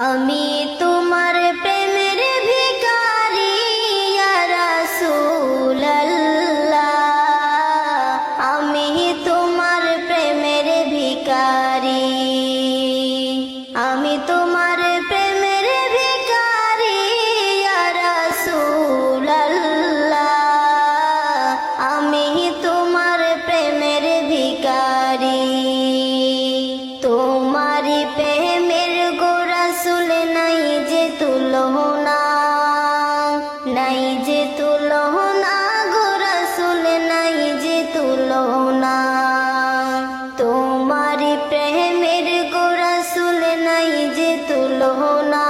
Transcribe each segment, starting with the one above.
আমি তোমার প্রেমের ভিখারি ইয়া রাসূলুল্লাহ, আমি তোমার প্রেমের ভিখারি, আমি তোমার প্রেমের ভিখারি ইয়া রাসূলুল্লাহ, আমি তোমার প্রেমের ভিখারি। তোমারি প্রেমের গোরাসুল নাই যে তুলনা, নাই যে তুলনা, গোরাসুল নাই যে তুলনা। তোমারি প্রেমের গোরাসুল নাই যে তুলনা,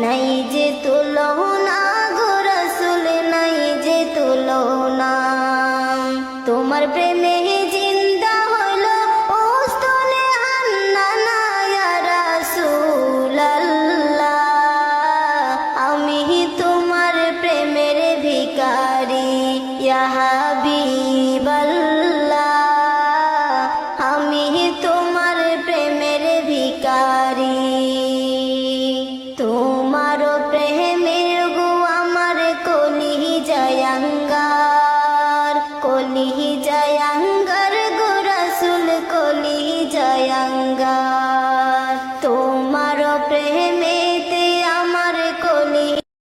নাই যে তুলনা, গোরাসুল নাই যে তুলনা। তোমার প্রেমে জিন্দা হলো ওস্তলে হান্নানা ইয়া রাসূলুল্লাহ, আমি তোমার প্রেমের ভিখারি ইয়া হাবিব।